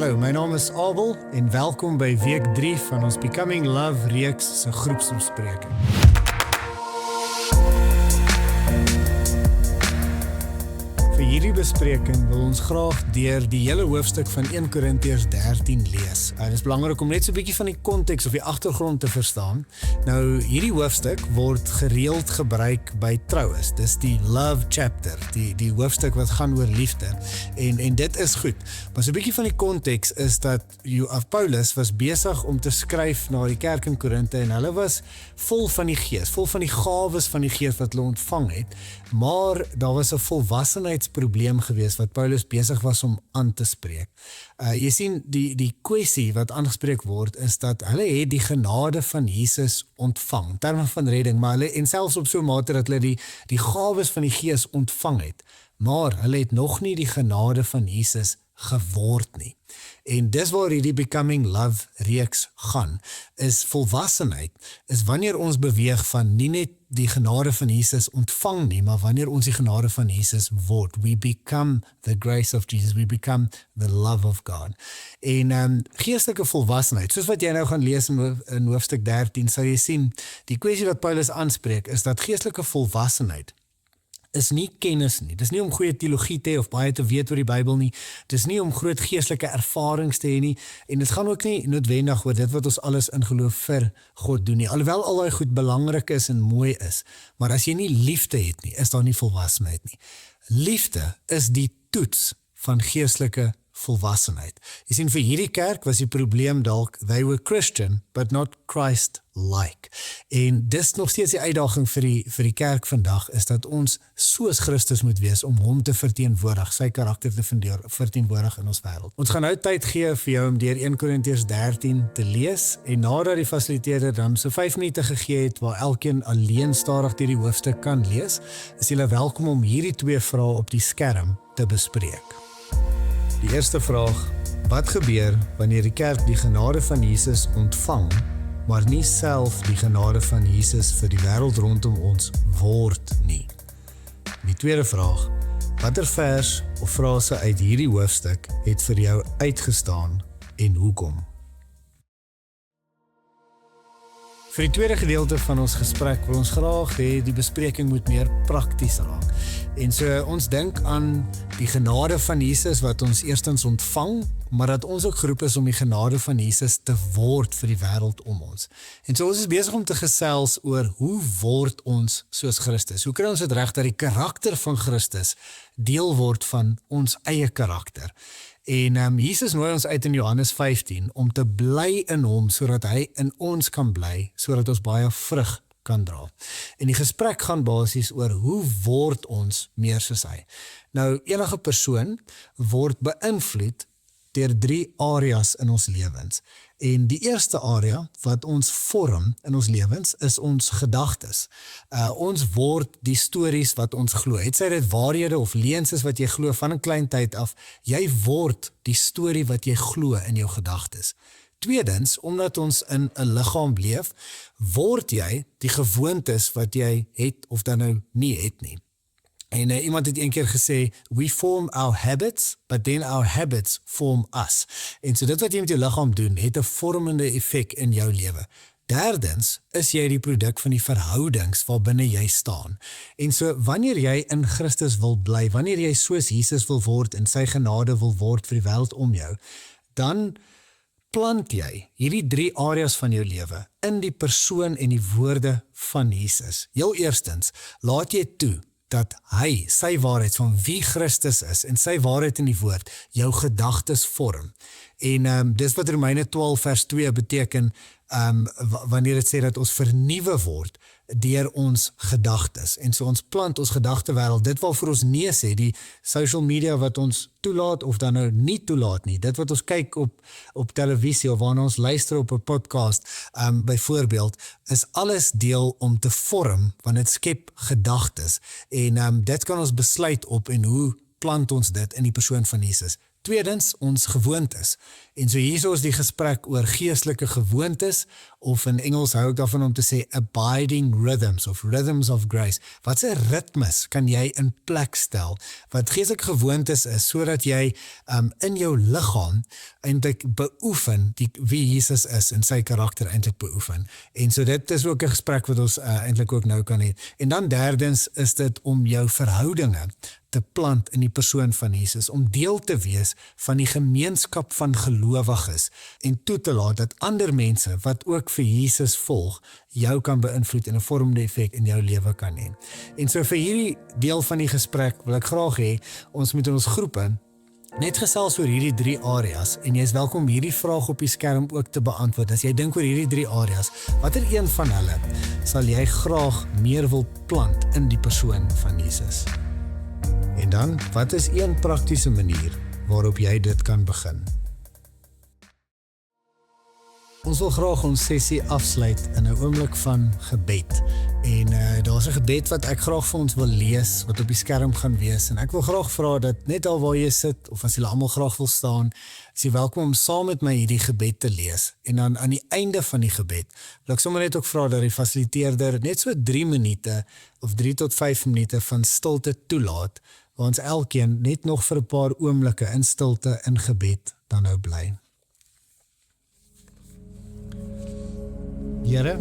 Hallo, my naam is Abel en welkom by week 3 van ons Becoming Love reeks se groepsbespreking. Vir hierdie bespreking wil ons graag deur die hele hoofstuk van 1 Korintiërs 13 lees. Dit is belangrik om net so 'n bietjie van die konteks of die agtergrond te verstaan. Nou, hierdie hoofstuk word gereeld gebruik by troues. Dis die love chapter, die hoofstuk wat gaan oor liefde. En dit is goed. Maar so 'n bietjie van die konteks is dat Paulus was besig om te skryf na die kerk in Korinthe en hulle was vol van die Gees, vol van die gawes van die Gees wat hulle ontvang het. Maar daar was 'n volwassenheidsprobleem gewees wat Paulus besig was om aan te spreek. Jy sien, die kwessie wat aangespreek word is dat hulle het die genade van Jesus ontvang, in terme van redding, maar hulle, en selfs op so 'n mate dat hulle die gawes van die Gees ontvang het, maar hulle het nog nie die genade van Jesus geword nie. En dis waar hierdie Becoming Love reeks gaan, is volwassenheid, is wanneer ons beweeg van nie net die genade van Jesus ontvang nie, maar wanneer ons die genade van Jesus word. We become the grace of Jesus, we become the love of God. En geestelike volwassenheid, soos wat jy nou gaan lees in hoofstuk 13, sal jy sien, die kwessie wat Paulus aanspreek, is dat geestelike volwassenheid is nie kennis nie. Dis nie om goeie teologie te hê of baie te weet oor die Bybel nie. Dis nie om groot geestelike ervarings te hê nie. En dit gaan ook nie noodwendig oor dit wat ons alles in geloof vir God doen nie. Alhoewel al daai goed belangrik is en mooi is. Maar as jy nie liefde het nie, is daar nie volwassenheid nie. Liefde is die toets van geestelike volwassenheid. Jy sien, vir hierdie kerk was die probleem dalk, they were Christian, but not Christ-like. En dis nog steeds die uitdaging vir die kerk vandag, is dat ons soos Christus moet wees, om hom te verteenwoordig, sy karakter te verteenwoordig in ons wêreld. Ons gaan nou tyd gee vir jou om deur 1 Korintiërs 13 te lees, en nadat die fasiliteerder dan so 5 minute gegee het, waar elkeen alleen stadig deur die hoofstuk kan lees, is julle welkom om hierdie 2 vrae op die skerm te bespreek. Die eerste vraag, wat gebeur wanneer die kerk die genade van Jesus ontvang, maar nie self die genade van Jesus vir die wêreld rondom ons word nie? Die tweede vraag, watter vers of frase uit hierdie hoofstuk het vir jou uitgestaan en hoekom? Vir die tweede gedeelte van ons gesprek wil ons graag hê die bespreking moet meer prakties raak. En so ons dink aan die genade van Jesus wat ons eerstens ontvang, maar dat ons ook geroep is om die genade van Jesus te word vir die wêreld om ons. En so ons is besig om te gesels oor hoe word ons soos Christus? Hoe kry ons dit reg dat die karakter van Christus deel word van ons eie karakter? En Jesus nooi ons uit in Johannes 15 om te bly in hom, sodat hy in ons kan bly, sodat ons baie vrug kan dra. En die gesprek gaan basies oor hoe word ons meer soos hy. Nou, enige persoon word beïnvloed deur 3 areas in ons lewens. En die eerste area wat ons vorm in ons lewens is ons gedagtes. Ons word die stories wat ons glo. Het sy dit waarhede of leuns is wat jy glo van 'n klein tyd af, jy word die storie wat jy glo in jou gedagtes. Tweedens, omdat ons in 'n liggaam leef, word jy die gewoontes wat jy het of dan nou nie het nie. En iemand het een keer gesê, we form our habits, but then our habits form us. En so dit wat jy met jou liggaam doen, het 'n vormende effek in jou lewe. Derdens, is jy die produk van die verhoudings waarbinne jy staan. En so wanneer jy in Christus wil bly, wanneer jy soos Jesus wil word en sy genade wil word vir die wêreld om jou, dan plant jy hierdie 3 areas van jou lewe in die persoon en die woorde van Jesus. Heel eerstens, laat jy toe dat hy, sy waarheid van wie Christus is en sy waarheid in die woord, jou gedagtes vorm. En dis wat Romeine 12 vers 2 beteken, wanneer dit sê dat ons vernuwe word deur ons gedagtes. En so ons plant ons gedagtewêreld, dit waarvoor ons nee sê, die social media wat ons toelaat of dan nou nie toelaat nie, dit wat ons kyk op televisie of waarna ons luister op 'n podcast, byvoorbeeld, is alles deel om te vorm, want dit skep gedagtes. En dit kan ons besluit op en hoe plant ons dit in die persoon van Jesus. Tweedens, ons gewoontes. En so hier is die gesprek oor geestelike gewoontes of in Engels hou ek daarvan om te sê abiding rhythms of rhythms of grace. Wat 'n ritmes kan jy in plek stel wat geestelike gewoontes is sodat jy in jou liggaam eintlik beoefen wie Jesus is en sy karakter eintlik beoefen. En so dit is ook 'n gesprek wat ons eintlik ook nou kan hê. En dan derdens is dit om jou verhoudinge te plant in die persoon van Jesus, om deel te wees van die gemeenskap van gelowiges en toe te laat dat ander mense wat ook vir Jesus volg, jou kan beïnvloed en 'n vormende effek in jou lewe kan hê. En so vir hierdie deel van die gesprek wil ek graag hê, ons moet in ons groepe net gesels oor hierdie 3 areas en jy is welkom om hierdie vraag op die skerm ook te beantwoord. As jy dink oor hierdie 3 areas, watter een van hulle sal jy graag meer wil plant in die persoon van Jesus? En dan, wat is een praktiese manier waarop jy dit kan begin? Ons wil graag ons sessie afsluit in 'n oomblik van gebed. En daar's 'n gebed wat ek graag vir ons wil lees, wat op die skerm gaan wees. En ek wil graag vra dat net al waar jy sit, of as julle almal graag wil staan, is jy welkom om saam met my hierdie gebed te lees. En dan aan die einde van die gebed, wil ek sommer net ook vra dat die fasiliteerder net so 3 minute of 3 tot 5 minute van stilte toelaat, waar ons elkeen net nog vir 'n paar oomblikke in stilte in gebed dan nou bly. Here,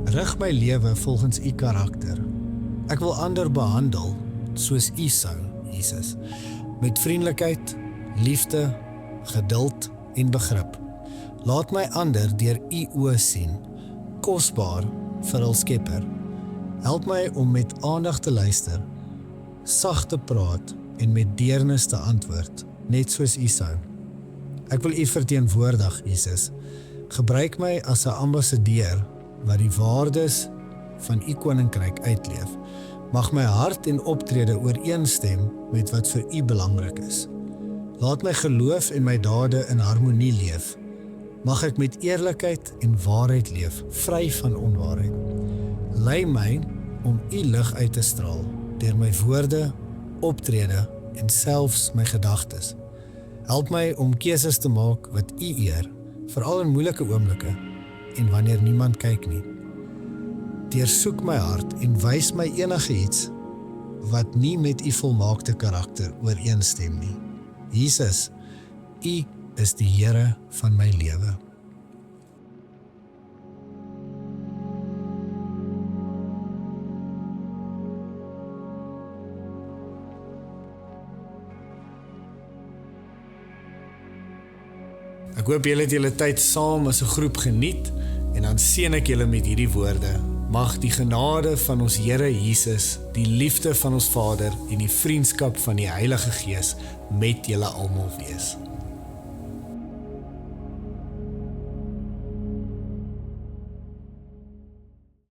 rig my lewe volgens u karakter. Ek wil ander behandel soos u sou, Jesus, met vriendelikheid, liefde, geduld en begrip. Laat my ander deur u oë sien, kosbaar vir hul Skepper. Help my om met aandag te luister, sag te praat en met deernis te antwoord, net soos u sou. Ek wil u verteenwoordig, Jesus. Gebruik my as 'n ambassadeur wat die waardes van u koninkryk uitleef. Mag my hart en optrede ooreenstem met wat vir u belangrik is. Laat my geloof en my dade in harmonie leef. Mag ek met eerlikheid en waarheid leef, vry van onwaarheid. Lei my om u lig uit te straal, deur my woorde, optrede en selfs my gedagtes. Help my om keuses te maak wat u eer, veral in moeilike oomblikke en wanneer niemand kyk nie. Deursoek my hart en wys my enige iets wat nie met u volmaakte karakter ooreenstem nie. Jesus, u is die Here van my lewe. Ek hoop julle het julle tyd saam as 'n groep geniet en dan seën ek julle met hierdie woorde. Mag die genade van ons Here Jesus, die liefde van ons Vader en die vriendskap van die Heilige Gees met julle almal wees.